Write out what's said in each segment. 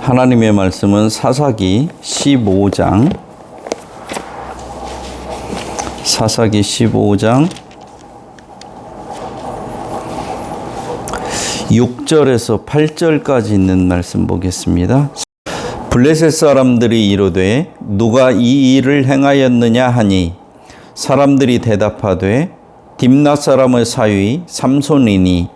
하나님의 말씀은 사사기 15장 6절에서 8절까지 있는 말씀 보겠습니다. 블레셋 사람들이 이르되 누가 이 일을 행하였느냐 하니 사람들이 대답하되 딥낫 사람의 사위 삼손이니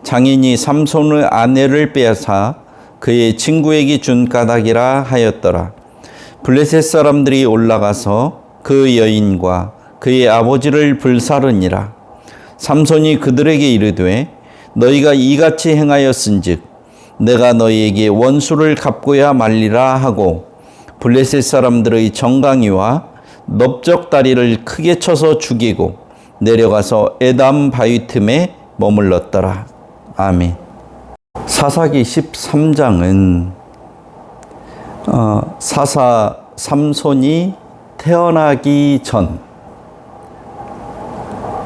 장인이 삼손의 아내를 빼앗아 그의 친구에게 준 까닭이라 하였더라. 블레셋 사람들이 올라가서 그 여인과 그의 아버지를 불사르니라. 삼손이 그들에게 이르되 너희가 이같이 행하였은즉 내가 너희에게 원수를 갚고야 말리라 하고 블레셋 사람들의 정강이와 넓적다리를 크게 쳐서 죽이고 내려가서 에담 바위 틈에 머물렀더라. 아멘. 사사기 13장은 사사 삼손이 태어나기 전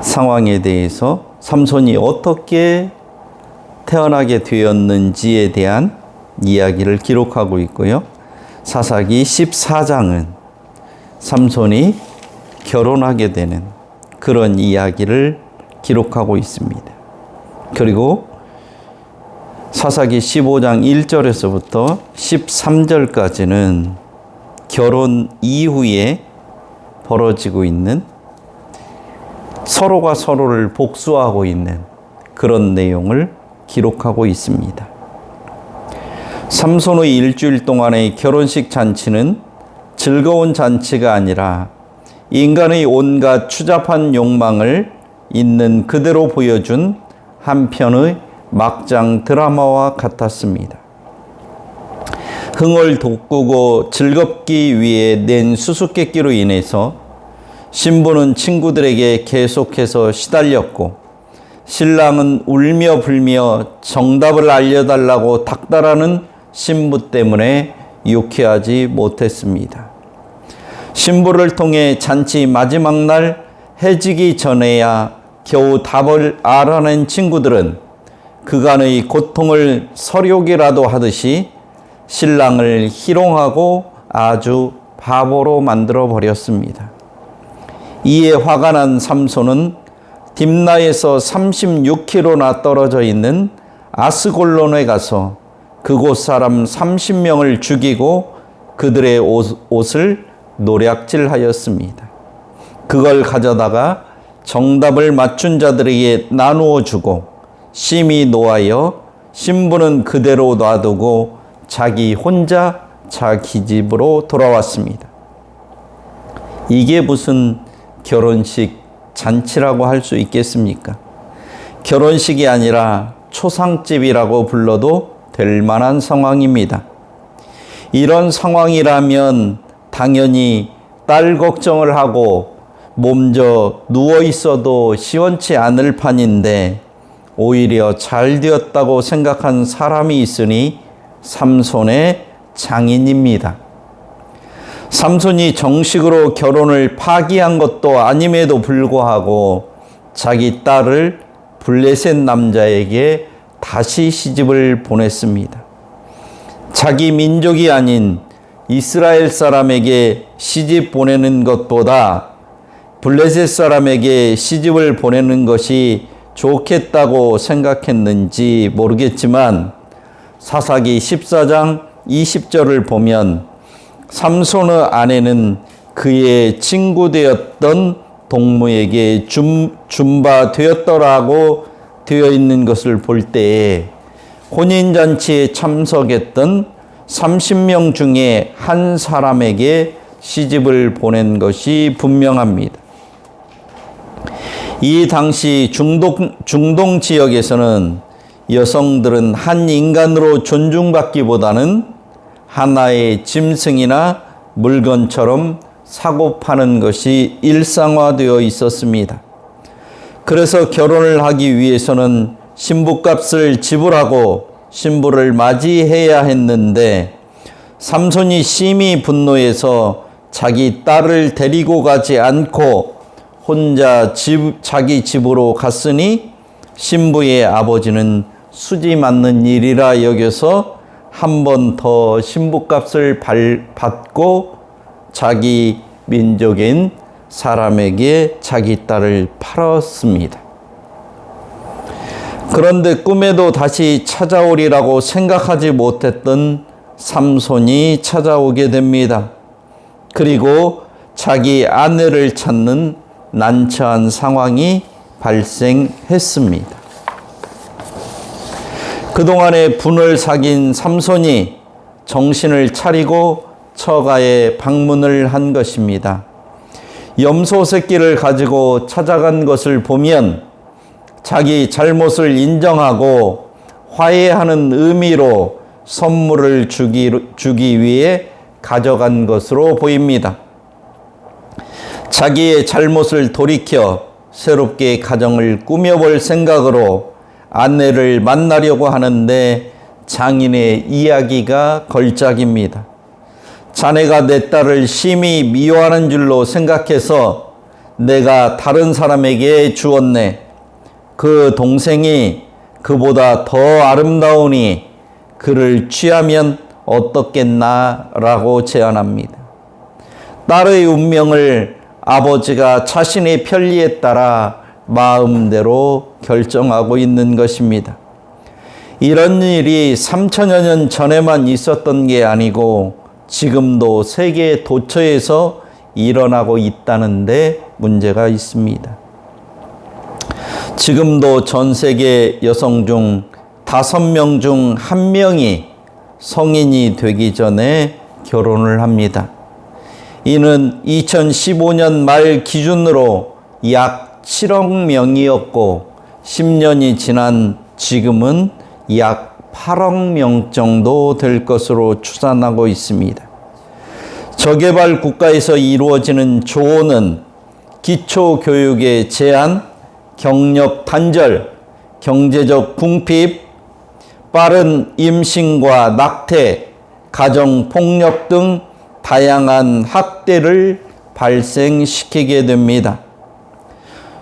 상황에 대해서 삼손이 어떻게 태어나게 되었는지에 대한 이야기를 기록하고 있고요. 사사기 14장은 삼손이 결혼하게 되는 그런 이야기를 기록하고 있습니다. 그리고 사사기 15장 1절에서부터 13절까지는 결혼 이후에 벌어지고 있는 서로가 서로를 복수하고 있는 그런 내용을 기록하고 있습니다. 삼손의 일주일 동안의 결혼식 잔치는 즐거운 잔치가 아니라 인간의 온갖 추잡한 욕망을 있는 그대로 보여준 한편의 막장 드라마와 같았습니다. 흥을 돋구고 즐겁기 위해 낸 수수께끼로 인해서 신부는 친구들에게 계속해서 시달렸고 신랑은 울며 불며 정답을 알려달라고 닥달하는 신부 때문에 유쾌하지 못했습니다. 신부를 통해 잔치 마지막 날 해지기 전에야 겨우 답을 알아낸 친구들은 그간의 고통을 서욕이라도 하듯이 신랑을 희롱하고 아주 바보로 만들어 버렸습니다. 이에 화가 난 삼손은 딥나에서 36km나 떨어져 있는 아스골론에 가서 그곳 사람 30명을 죽이고 그들의 옷을 노략질하였습니다. 그걸 가져다가 정답을 맞춘 자들에게 나누어 주고 심히 노하여 신부는 그대로 놔두고 자기 혼자 자기 집으로 돌아왔습니다. 이게 무슨 결혼식 잔치라고 할 수 있겠습니까? 결혼식이 아니라 초상집이라고 불러도 될 만한 상황입니다. 이런 상황이라면 당연히 딸 걱정을 하고 몸져 누워 있어도 시원치 않을 판인데 오히려 잘 되었다고 생각한 사람이 있으니 삼손의 장인입니다. 삼손이 정식으로 결혼을 파기한 것도 아님에도 불구하고 자기 딸을 블레셋 남자에게 다시 시집을 보냈습니다. 자기 민족이 아닌 이스라엘 사람에게 시집 보내는 것보다 블레셋 사람에게 시집을 보내는 것이 좋겠다고 생각했는지 모르겠지만 사사기 14장 20절을 보면 삼손의 아내는 그의 친구 되었던 동무에게 준바되었더라고 되어 있는 것을 볼 때에 혼인잔치에 참석했던 30명 중에 한 사람에게 시집을 보낸 것이 분명합니다. 이 당시 중동 지역에서는 여성들은 한 인간으로 존중받기보다는 하나의 짐승이나 물건처럼 사고 파는 것이 일상화되어 있었습니다. 그래서 결혼을 하기 위해서는 신부값을 지불하고 신부를 맞이해야 했는데 삼손이 심히 분노해서 자기 딸을 데리고 가지 않고 혼자 자기 집으로 갔으니 신부의 아버지는 수지 맞는 일이라 여겨서 한 번 더 신부값을 받고 자기 민족인 사람에게 자기 딸을 팔았습니다. 그런데 꿈에도 다시 찾아오리라고 생각하지 못했던 삼손이 찾아오게 됩니다. 그리고 자기 아내를 찾는 난처한 상황이 발생했습니다. 그동안에 분을 사귄 삼손이 정신을 차리고 처가에 방문을 한 것입니다. 염소 새끼를 가지고 찾아간 것을 보면 자기 잘못을 인정하고 화해하는 의미로 선물을 주기 위해 가져간 것으로 보입니다. 자기의 잘못을 돌이켜 새롭게 가정을 꾸며볼 생각으로 아내를 만나려고 하는데 장인의 이야기가 걸작입니다. 자네가 내 딸을 심히 미워하는 줄로 생각해서 내가 다른 사람에게 주었네. 그 동생이 그보다 더 아름다우니 그를 취하면 어떻겠나 라고 제안합니다. 딸의 운명을 아버지가 자신의 편리에 따라 마음대로 결정하고 있는 것입니다. 이런 일이 3000여 년 전에만 있었던 게 아니고 지금도 세계 도처에서 일어나고 있다는데 문제가 있습니다. 지금도 전 세계 여성 중 5명 중 1명이 성인이 되기 전에 결혼을 합니다. 이는 2015년 말 기준으로 약 7억 명이었고 10년이 지난 지금은 약 8억 명 정도 될 것으로 추산하고 있습니다. 저개발 국가에서 이루어지는 조언은 기초교육의 제한, 경력 단절, 경제적 궁핍, 빠른 임신과 낙태, 가정폭력 등 다양한 학대를 발생시키게 됩니다.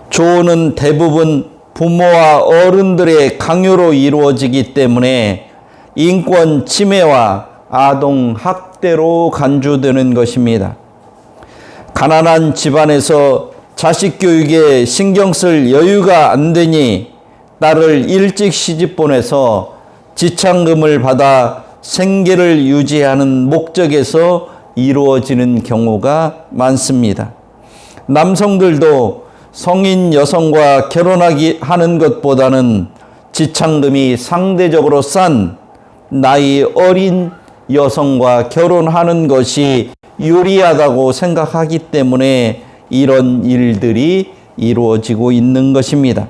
조언은 대부분 부모와 어른들의 강요로 이루어지기 때문에 인권 침해와 아동 학대로 간주되는 것입니다. 가난한 집안에서 자식 교육에 신경 쓸 여유가 안 되니 딸을 일찍 시집 보내서 지참금을 받아 생계를 유지하는 목적에서 이루어지는 경우가 많습니다. 남성들도 성인 여성과 하는 것보다는 지참금이 상대적으로 싼 나이 어린 여성과 결혼하는 것이 유리하다고 생각하기 때문에 이런 일들이 이루어지고 있는 것입니다.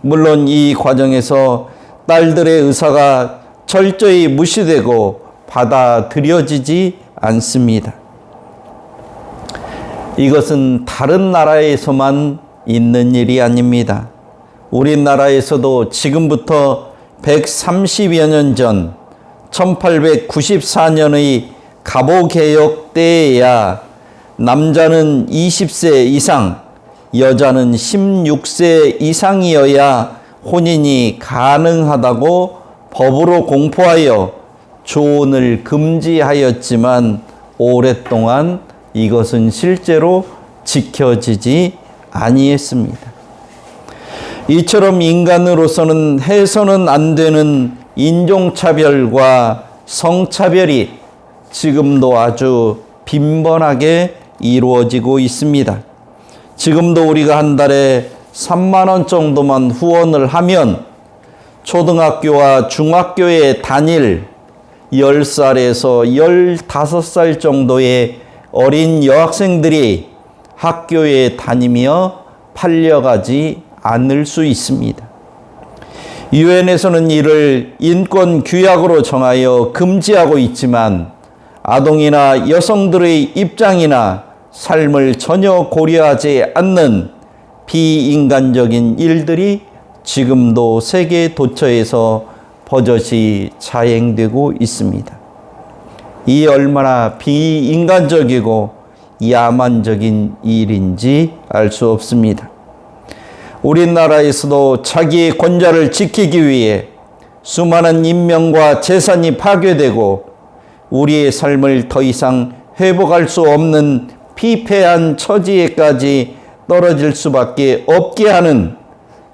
물론 이 과정에서 딸들의 의사가 철저히 무시되고 받아들여지지 않습니다. 이것은 다른 나라에서만 있는 일이 아닙니다. 우리나라에서도 지금부터 130여 년 전 1894년의 갑오개혁 때에야 남자는 20세 이상, 여자는 16세 이상이어야 혼인이 가능하다고 법으로 공포하여 조혼을 금지하였지만 오랫동안 이것은 실제로 지켜지지 아니했습니다. 이처럼 인간으로서는 해서는 안 되는 인종차별과 성차별이 지금도 아주 빈번하게 이루어지고 있습니다. 지금도 우리가 한 달에 3만 원 정도만 후원을 하면 초등학교와 중학교에 다닐 10살에서 15살 정도의 어린 여학생들이 학교에 다니며 팔려가지 않을 수 있습니다. 유엔에서는 이를 인권 규약으로 정하여 금지하고 있지만 아동이나 여성들의 입장이나 삶을 전혀 고려하지 않는 비인간적인 일들이 지금도 세계 도처에서 버젓이 자행되고 있습니다. 이 얼마나 비인간적이고 야만적인 일인지 알 수 없습니다. 우리나라에서도 자기의 권좌를 지키기 위해 수많은 인명과 재산이 파괴되고 우리의 삶을 더 이상 회복할 수 없는 피폐한 처지에까지 떨어질 수밖에 없게 하는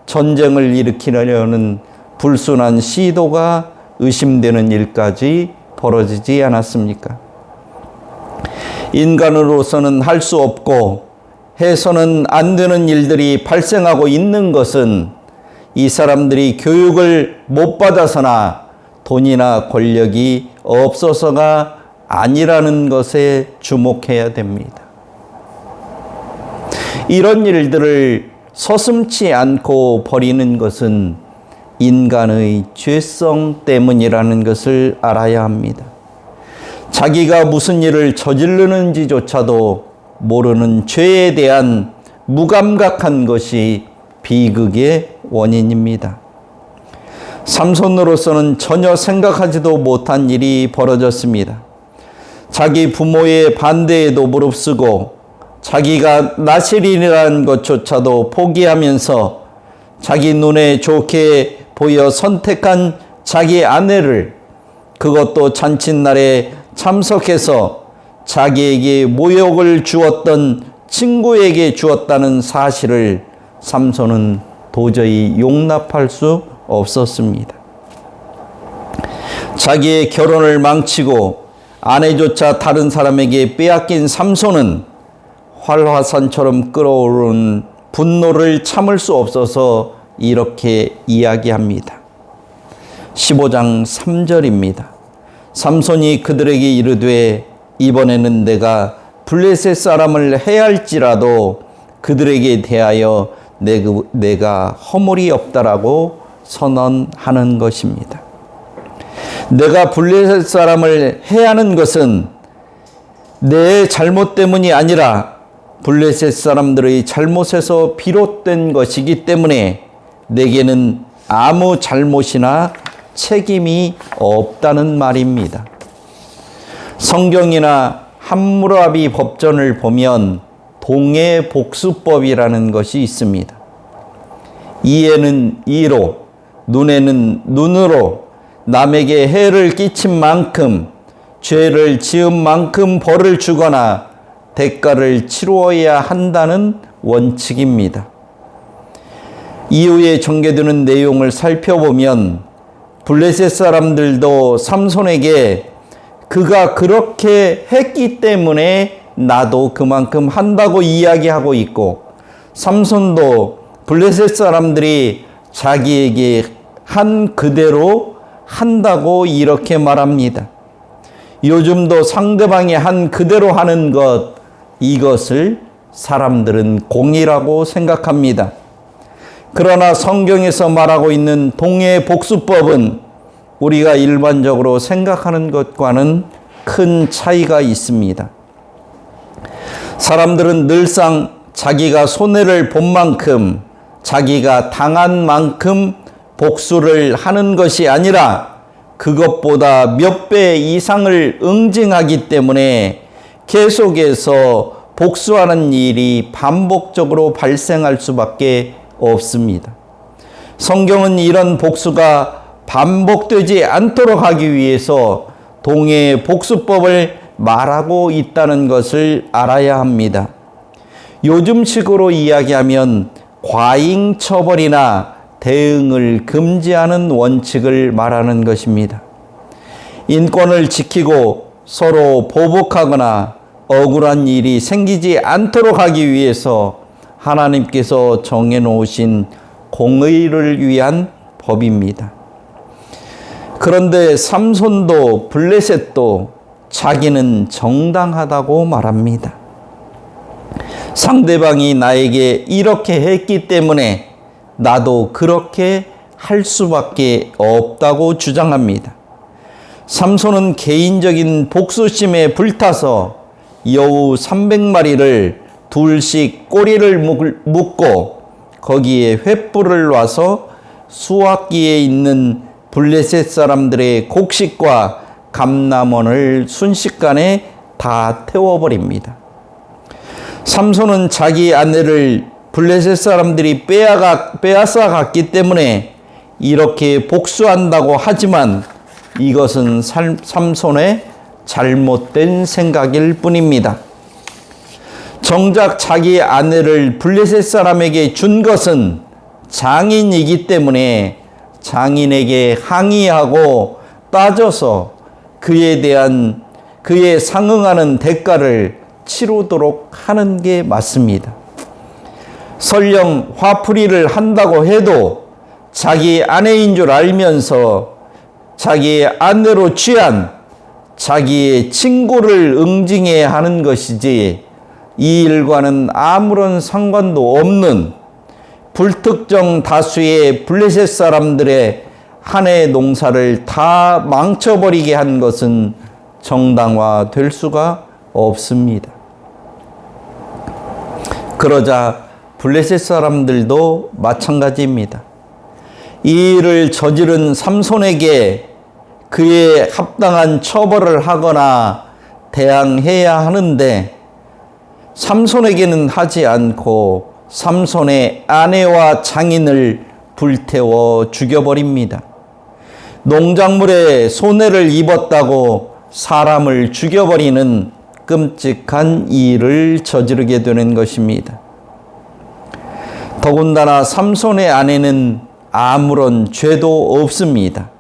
전쟁을 일으키려는 불순한 시도가 의심되는 일까지 벌어지지 않았습니까? 인간으로서는 할 수 없고 해서는 안 되는 일들이 발생하고 있는 것은 이 사람들이 교육을 못 받아서나 돈이나 권력이 없어서가 아니라는 것에 주목해야 됩니다. 이런 일들을 서슴지 않고 벌이는 것은 인간의 죄성 때문이라는 것을 알아야 합니다. 자기가 무슨 일을 저지르는지조차도 모르는 죄에 대한 무감각한 것이 비극의 원인입니다. 삼손으로서는 전혀 생각하지도 못한 일이 벌어졌습니다. 자기 부모의 반대에도 무릅쓰고 자기가 나실인이라는 것조차도 포기하면서 자기 눈에 좋게 보여 선택한 자기 아내를, 그것도 잔칫날에 참석해서 자기에게 모욕을 주었던 친구에게 주었다는 사실을 삼손은 도저히 용납할 수 없었습니다. 자기의 결혼을 망치고 아내조차 다른 사람에게 빼앗긴 삼손은 활화산처럼 끓어오른 분노를 참을 수 없어서 이렇게 이야기합니다. 15장 3절입니다. 삼손이 그들에게 이르되 이번에는 내가 블레셋 사람을 해할지라도 그들에게 대하여 내가 허물이 없다라고 선언하는 것입니다. 내가 블레셋 사람을 해하는 것은 내 잘못 때문이 아니라 블레셋 사람들의 잘못에서 비롯된 것이기 때문에 내게는 아무 잘못이나 책임이 없다는 말입니다. 성경이나 함무라비 법전을 보면 동해복수법이라는 것이 있습니다. 이에는 이로, 눈에는 눈으로 남에게 해를 끼친 만큼, 죄를 지은 만큼 벌을 주거나 대가를 치루어야 한다는 원칙입니다. 이후에 전개되는 내용을 살펴보면 블레셋 사람들도 삼손에게 그가 그렇게 했기 때문에 나도 그만큼 한다고 이야기하고 있고, 삼손도 블레셋 사람들이 자기에게 한 그대로 한다고 이렇게 말합니다. 요즘도 상대방이 한 그대로 하는 것, 이것을 사람들은 공이라고 생각합니다. 그러나 성경에서 말하고 있는 동해복수법은 우리가 일반적으로 생각하는 것과는 큰 차이가 있습니다. 사람들은 늘상 자기가 손해를 본 만큼, 자기가 당한 만큼 복수를 하는 것이 아니라 그것보다 몇 배 이상을 응징하기 때문에 계속해서 복수하는 일이 반복적으로 발생할 수밖에 없습니다. 성경은 이런 복수가 반복되지 않도록 하기 위해서 동해복수법을 말하고 있다는 것을 알아야 합니다. 요즘식으로 이야기하면 과잉 처벌이나 대응을 금지하는 원칙을 말하는 것입니다. 인권을 지키고 서로 보복하거나 억울한 일이 생기지 않도록 하기 위해서 하나님께서 정해놓으신 공의를 위한 법입니다. 그런데 삼손도 블레셋도 자기는 정당하다고 말합니다. 상대방이 나에게 이렇게 했기 때문에 나도 그렇게 할 수밖에 없다고 주장합니다. 삼손은 개인적인 복수심에 불타서 여우 300마리를 둘씩 꼬리를 묶고 거기에 횃불을 놔서 수확기에 있는 블레셋 사람들의 곡식과 감람원을 순식간에 다 태워버립니다. 삼손은 자기 아내를 블레셋 사람들이 빼앗아 갔기 때문에 이렇게 복수한다고 하지만 이것은 삼손의 잘못된 생각일 뿐입니다. 정작 자기 아내를 블레셋 사람에게 준 것은 장인이기 때문에 장인에게 항의하고 따져서 그에 상응하는 대가를 치르도록 하는 게 맞습니다. 설령 화풀이를 한다고 해도 자기 아내인 줄 알면서 자기의 아내로 취한 자기의 친구를 응징해야 하는 것이지 이 일과는 아무런 상관도 없는 불특정 다수의 블레셋 사람들의 한 해 농사를 다 망쳐버리게 한 것은 정당화될 수가 없습니다. 그러자 블레셋 사람들도 마찬가지입니다. 이 일을 저지른 삼손에게 그에 합당한 처벌을 하거나 대항해야 하는데 삼손에게는 하지 않고 삼손의 아내와 장인을 불태워 죽여버립니다. 농작물에 손해를 입었다고 사람을 죽여버리는 끔찍한 일을 저지르게 되는 것입니다. 더군다나 삼손의 아내는 아무런 죄도 없습니다.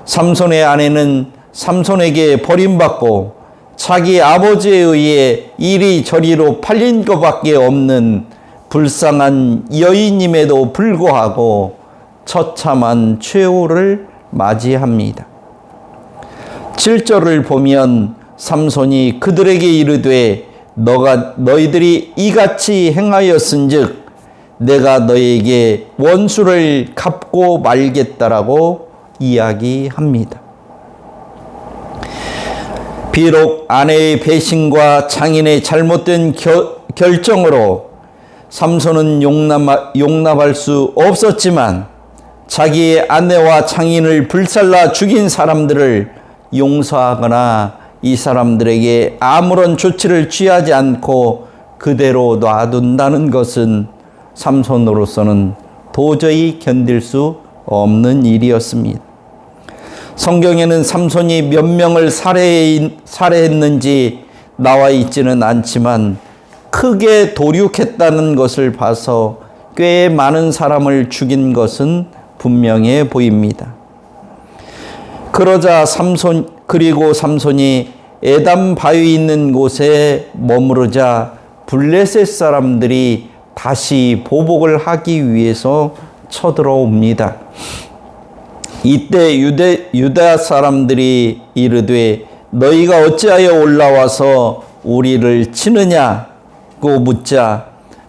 삼손의 아내는 삼손에게 버림받고 자기 아버지에 의해 이리저리로 팔린 것밖에 없는 불쌍한 여인임에도 불구하고 처참한 최후를 맞이합니다. 7절을 보면 삼손이 그들에게 이르되 너희들이 이같이 행하였은즉 내가 너희에게 원수를 갚고 말겠다라고 이야기합니다. 비록 아내의 배신과 장인의 잘못된 결정으로 삼손은 용납할 수 없었지만 자기의 아내와 장인을 불살라 죽인 사람들을 용서하거나 이 사람들에게 아무런 조치를 취하지 않고 그대로 놔둔다는 것은 삼손으로서는 도저히 견딜 수 없는 일이었습니다. 성경에는 삼손이 몇 명을 살해했는지 나와 있지는 않지만 크게 도륙했다는 것을 봐서 꽤 많은 사람을 죽인 것은 분명해 보입니다. 그러자 삼손이 에담 바위 있는 곳에 머무르자 블레셋 사람들이 다시 보복을 하기 위해서 쳐들어옵니다. 이때 유다 사람들이 이르되 너희가 어찌하여 올라와서 우리를 치느냐고 묻자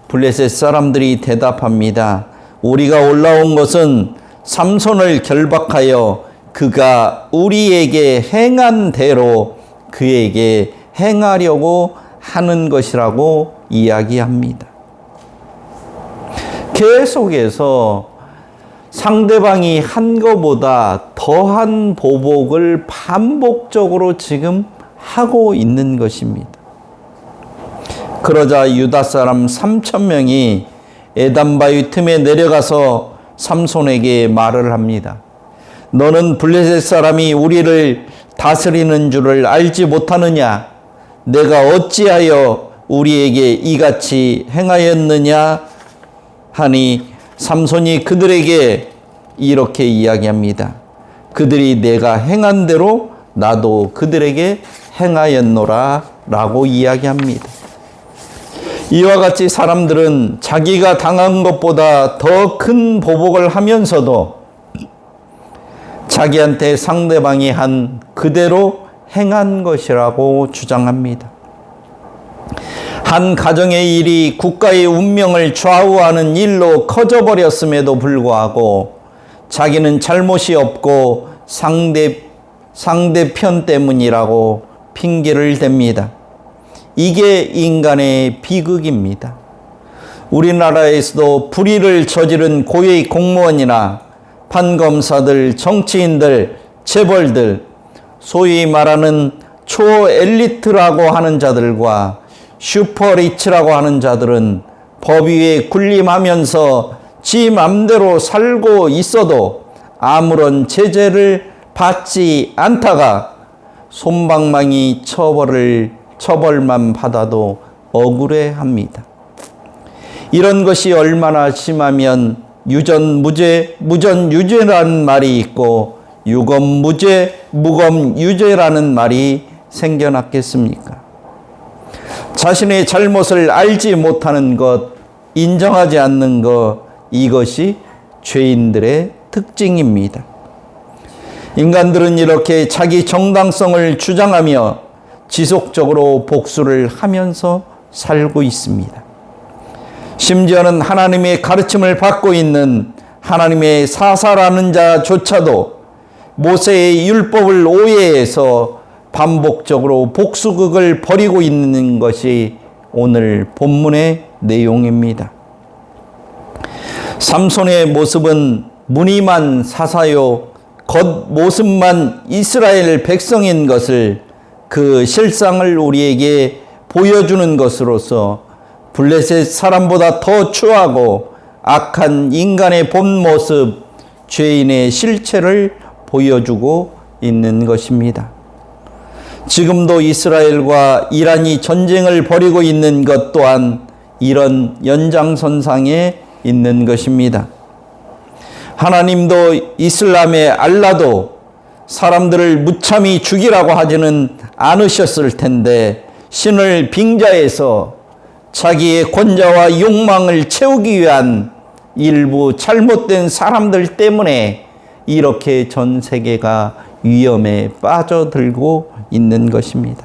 블레셋 사람들이 대답합니다. 우리가 올라온 것은 삼손을 결박하여 그가 우리에게 행한 대로 그에게 행하려고 하는 것이라고 이야기합니다. 계속해서 상대방이 한 것보다 더한 보복을 반복적으로 지금 하고 있는 것입니다. 그러자 유다 사람 3,000명이 에담바위 틈에 내려가서 삼손에게 말을 합니다. 너는 블레셋 사람이 우리를 다스리는 줄을 알지 못하느냐? 내가 어찌하여 우리에게 이같이 행하였느냐? 하니 삼손이 그들에게 이렇게 이야기합니다. 그들이 내가 행한 대로 나도 그들에게 행하였노라 라고 이야기합니다. 이와 같이 사람들은 자기가 당한 것보다 더 큰 보복을 하면서도 자기한테 상대방이 한 그대로 행한 것이라고 주장합니다. 한 가정의 일이 국가의 운명을 좌우하는 일로 커져버렸음에도 불구하고 자기는 잘못이 없고 상대편 때문이라고 핑계를 댑니다. 이게 인간의 비극입니다. 우리나라에서도 불의를 저지른 고위 공무원이나 판검사들, 정치인들, 재벌들, 소위 말하는 초엘리트라고 하는 자들과 슈퍼리치라고 하는 자들은 법 위에 군림하면서 지 맘대로 살고 있어도 아무런 제재를 받지 않다가 솜방망이 처벌만 받아도 억울해합니다. 이런 것이 얼마나 심하면 유전무죄, 무전유죄라는 말이 있고 유검무죄, 무검유죄라는 말이 생겨났겠습니까? 자신의 잘못을 알지 못하는 것, 인정하지 않는 것, 이것이 죄인들의 특징입니다. 인간들은 이렇게 자기 정당성을 주장하며 지속적으로 복수를 하면서 살고 있습니다. 심지어는 하나님의 가르침을 받고 있는 하나님의 사사라는 자조차도 모세의 율법을 오해해서 반복적으로 복수극을 벌이고 있는 것이 오늘 본문의 내용입니다. 삼손의 모습은 무늬만 사사요 겉모습만 이스라엘 백성인 것을, 그 실상을 우리에게 보여주는 것으로서 블레셋 사람보다 더 추하고 악한 인간의 본 모습, 죄인의 실체를 보여주고 있는 것입니다. 지금도 이스라엘과 이란이 전쟁을 벌이고 있는 것 또한 이런 연장선상에 있는 것입니다. 하나님도 이슬람의 알라도 사람들을 무참히 죽이라고 하지는 않으셨을 텐데 신을 빙자해서 자기의 권좌와 욕망을 채우기 위한 일부 잘못된 사람들 때문에 이렇게 전 세계가 위험에 빠져들고 있는 것입니다.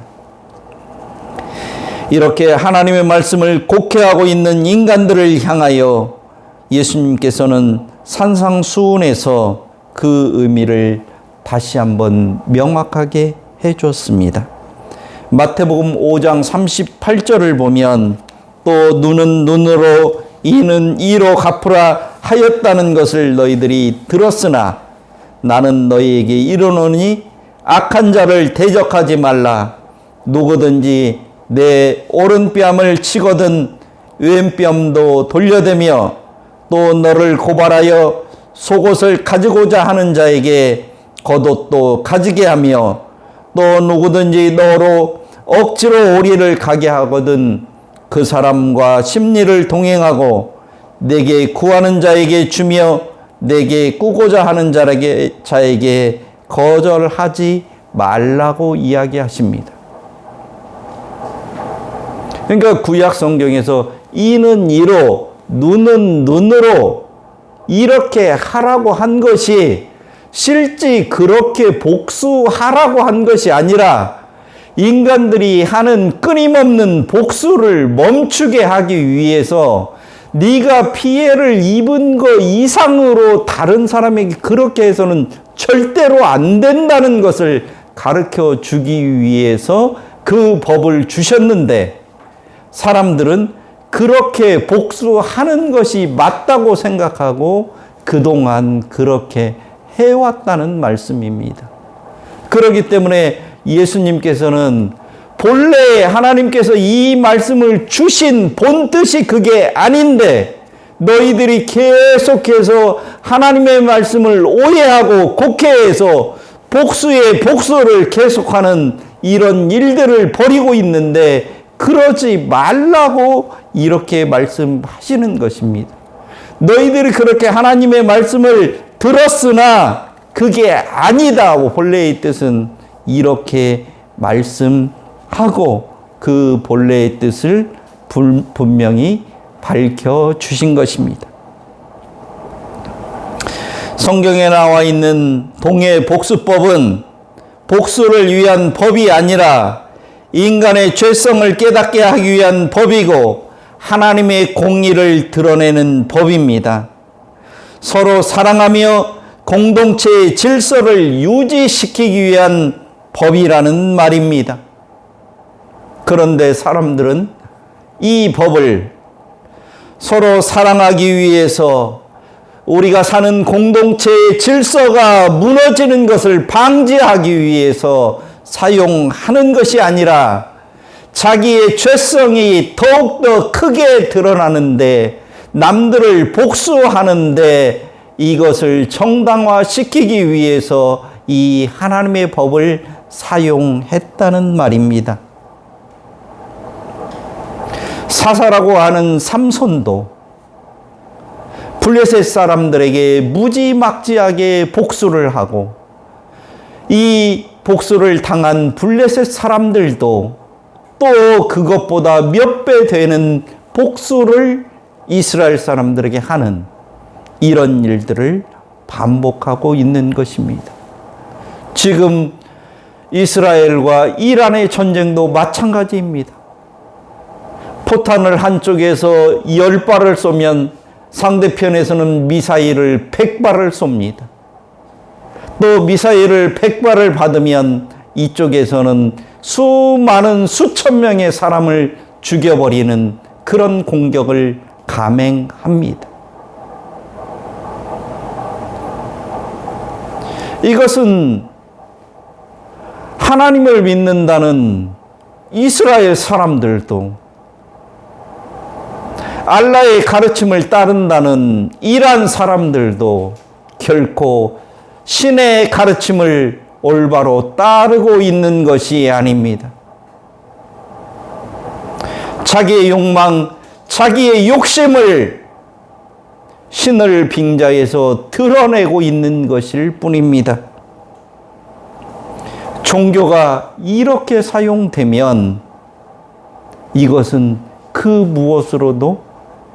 이렇게 하나님의 말씀을 곡해하고 있는 인간들을 향하여 예수님께서는 산상수훈에서 그 의미를 다시 한번 명확하게 해줬습니다. 마태복음 5장 38절을 보면 또 눈은 눈으로 이는 이로 갚으라 하였다는 것을 너희들이 들었으나 나는 너희에게 이르노니 악한 자를 대적하지 말라. 누구든지 내 오른뺨을 치거든 왼뺨도 돌려대며 또 너를 고발하여 속옷을 가지고자 하는 자에게 겉옷도 가지게 하며 또 누구든지 너로 억지로 오리를 가게 하거든 그 사람과 심리를 동행하고 내게 구하는 자에게 주며 내게 꾸고자 하는 자에게 거절하지 말라고 이야기하십니다. 그러니까 구약 성경에서 이는 이로 눈은 눈으로 이렇게 하라고 한 것이 실제 그렇게 복수하라고 한 것이 아니라 인간들이 하는 끊임없는 복수를 멈추게 하기 위해서 네가 피해를 입은 것 이상으로 다른 사람에게 그렇게 해서는 절대로 안 된다는 것을 가르쳐 주기 위해서 그 법을 주셨는데 사람들은 그렇게 복수하는 것이 맞다고 생각하고 그동안 그렇게 해왔다는 말씀입니다. 그렇기 때문에 예수님께서는 본래 하나님께서 이 말씀을 주신 본 뜻이 그게 아닌데 너희들이 계속해서 하나님의 말씀을 오해하고 곡해해서 복수의 복수를 계속하는 이런 일들을 벌이고 있는데 그러지 말라고 이렇게 말씀하시는 것입니다. 너희들이 그렇게 하나님의 말씀을 들었으나 그게 아니다. 본래의 뜻은 이렇게 말씀하고 그 본래의 뜻을 분명히 밝혀주신 것입니다. 성경에 나와 있는 동해 복수법은 복수를 위한 법이 아니라 인간의 죄성을 깨닫게 하기 위한 법이고 하나님의 공의를 드러내는 법입니다. 서로 사랑하며 공동체의 질서를 유지시키기 위한 법이라는 말입니다. 그런데 사람들은 이 법을 서로 사랑하기 위해서 우리가 사는 공동체의 질서가 무너지는 것을 방지하기 위해서 사용하는 것이 아니라 자기의 죄성이 더욱더 크게 드러나는데 남들을 복수하는데 이것을 정당화시키기 위해서 이 하나님의 법을 사용했다는 말입니다. 사사라고 하는 삼손도 블레셋 사람들에게 무지막지하게 복수를 하고 이 복수를 당한 블레셋 사람들도 또 그것보다 몇 배 되는 복수를 이스라엘 사람들에게 하는 이런 일들을 반복하고 있는 것입니다. 지금 이스라엘과 이란의 전쟁도 마찬가지입니다. 포탄을 한쪽에서 10발을 쏘면 상대편에서는 미사일을 100발을 쏩니다. 또 미사일을 100발을 받으면 이쪽에서는 수많은 수천 명의 사람을 죽여버리는 그런 공격을 감행합니다. 이것은 하나님을 믿는다는 이스라엘 사람들도 알라의 가르침을 따른다는 이란 사람들도 결코 신의 가르침을 올바로 따르고 있는 것이 아닙니다. 자기의 욕망, 자기의 욕심을 신을 빙자해서 드러내고 있는 것일 뿐입니다. 종교가 이렇게 사용되면 이것은 그 무엇으로도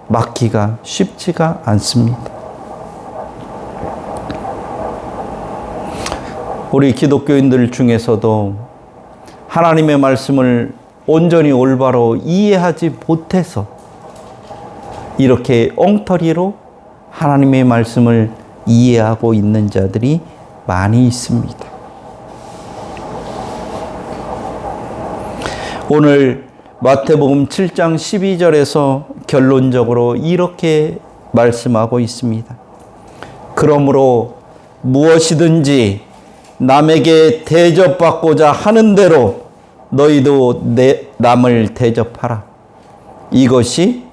막기가 쉽지가 않습니다. 우리 기독교인들 중에서도 하나님의 말씀을 온전히 올바로 이해하지 못해서 이렇게 엉터리로 하나님의 말씀을 이해하고 있는 자들이 많이 있습니다. 오늘 마태복음 7장 12절에서 결론적으로 이렇게 말씀하고 있습니다. 그러므로 무엇이든지 남에게 대접받고자 하는 대로 너희도 남을 대접하라. 이것이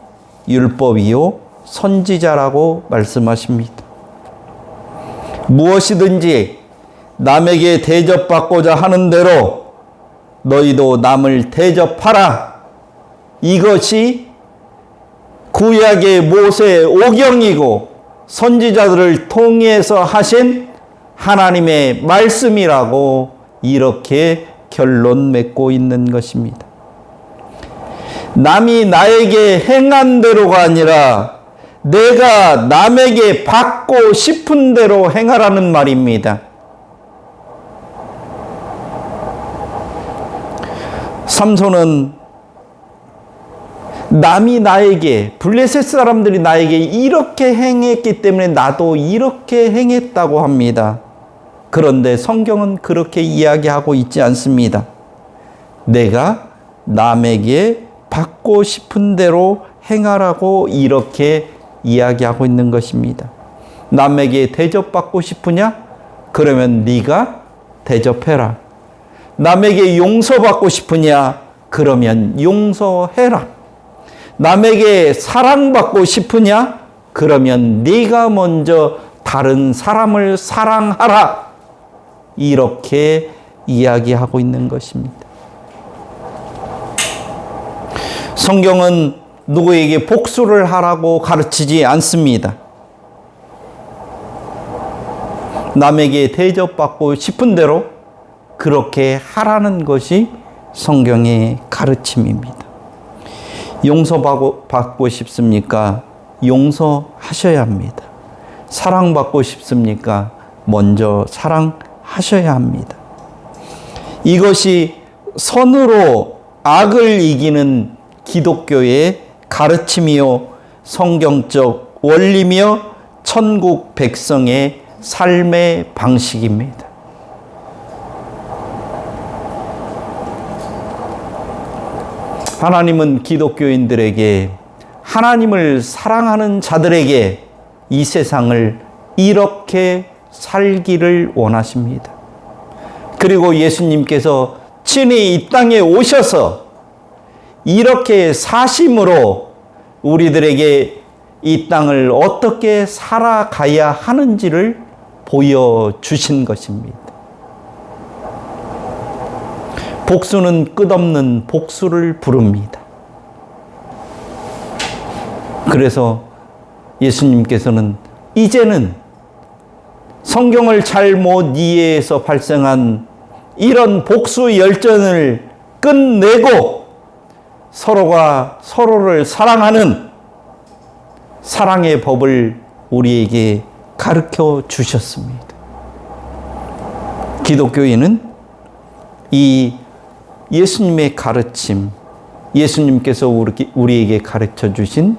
율법이요 선지자라고 말씀하십니다. 무엇이든지 남에게 대접받고자 하는 대로 너희도 남을 대접하라. 이것이 구약의 모세 오경이고 선지자들을 통해서 하신 하나님의 말씀이라고 이렇게 결론 맺고 있는 것입니다. 남이 나에게 행한 대로가 아니라 내가 남에게 받고 싶은 대로 행하라는 말입니다. 삼손은 남이 나에게, 블레셋 사람들이 나에게 이렇게 행했기 때문에 나도 이렇게 행했다고 합니다. 그런데 성경은 그렇게 이야기하고 있지 않습니다. 내가 남에게 받고 싶은 대로 행하라고 이렇게 이야기하고 있는 것입니다. 남에게 대접받고 싶으냐? 그러면 네가 대접해라. 남에게 용서받고 싶으냐? 그러면 용서해라. 남에게 사랑받고 싶으냐? 그러면 네가 먼저 다른 사람을 사랑하라. 이렇게 이야기하고 있는 것입니다. 성경은 누구에게 복수를 하라고 가르치지 않습니다. 남에게 대접받고 싶은 대로 그렇게 하라는 것이 성경의 가르침입니다. 용서받고 싶습니까? 용서하셔야 합니다. 사랑받고 싶습니까? 먼저 사랑하셔야 합니다. 이것이 선으로 악을 이기는 기독교의 가르침이요 성경적 원리며 천국 백성의 삶의 방식입니다. 하나님은 기독교인들에게, 하나님을 사랑하는 자들에게 이 세상을 이렇게 살기를 원하십니다. 그리고 예수님께서 친히 이 땅에 오셔서 이렇게 사심으로 우리들에게 이 땅을 어떻게 살아가야 하는지를 보여주신 것입니다. 복수는 끝없는 복수를 부릅니다. 그래서 예수님께서는 이제는 성경을 잘못 이해해서 발생한 이런 복수 열전을 끝내고 서로가 서로를 사랑하는 사랑의 법을 우리에게 가르쳐 주셨습니다. 기독교인은 이 예수님의 가르침, 예수님께서 우리에게 가르쳐 주신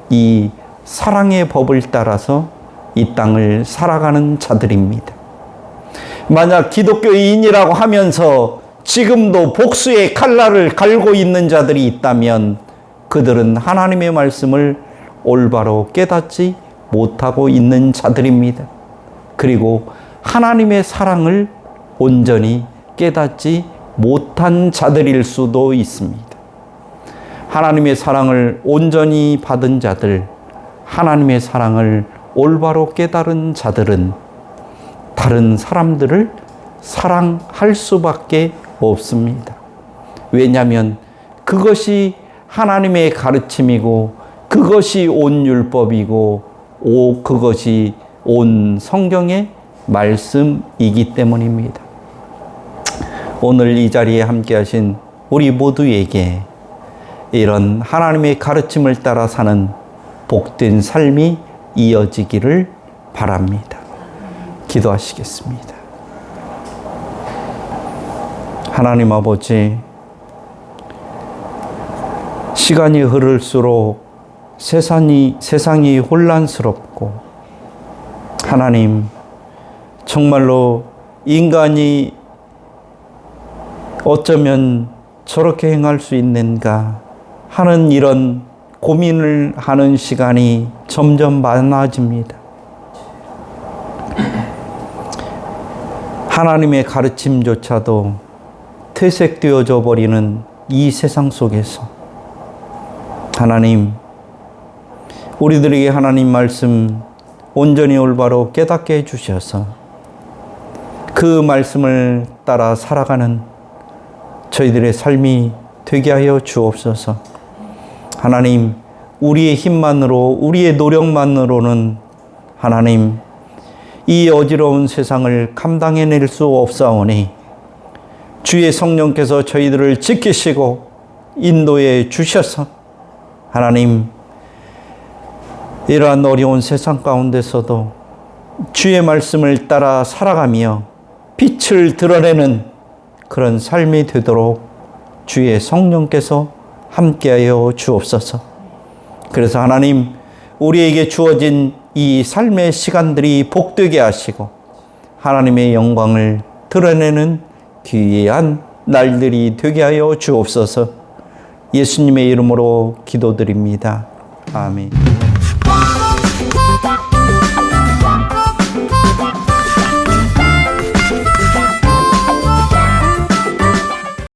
이 사랑의 법을 따라서 이 땅을 살아가는 자들입니다. 만약 기독교인이라고 하면서 지금도 복수의 칼날을 갈고 있는 자들이 있다면 그들은 하나님의 말씀을 올바로 깨닫지 못하고 있는 자들입니다. 그리고 하나님의 사랑을 온전히 깨닫지 못한 자들일 수도 있습니다. 하나님의 사랑을 온전히 받은 자들, 하나님의 사랑을 올바로 깨달은 자들은 다른 사람들을 사랑할 수밖에 없습니다. 왜냐하면 그것이 하나님의 가르침이고 그것이 온 율법이고 그것이 온 성경의 말씀이기 때문입니다. 오늘 이 자리에 함께 하신 우리 모두에게 이런 하나님의 가르침을 따라 사는 복된 삶이 이어지기를 바랍니다. 기도하시겠습니다. 하나님 아버지, 시간이 흐를수록 세상이 혼란스럽고 하나님, 정말로 인간이 어쩌면 저렇게 행할 수 있는가 하는 이런 고민을 하는 시간이 점점 많아집니다. 하나님의 가르침조차도 퇴색되어져 버리는 이 세상 속에서 하나님, 우리들에게 하나님 말씀 온전히 올바로 깨닫게 해주셔서 그 말씀을 따라 살아가는 저희들의 삶이 되게 하여 주옵소서. 하나님, 우리의 힘만으로, 우리의 노력만으로는 하나님, 이 어지러운 세상을 감당해낼 수 없사오니 주의 성령께서 저희들을 지키시고 인도해 주셔서 하나님, 이러한 어려운 세상 가운데서도 주의 말씀을 따라 살아가며 빛을 드러내는 그런 삶이 되도록 주의 성령께서 함께하여 주옵소서. 그래서 하나님, 우리에게 주어진 이 삶의 시간들이 복되게 하시고 하나님의 영광을 드러내는 귀한 날들이 되게 하여 주옵소서. 예수님의 이름으로 기도드립니다. 아멘.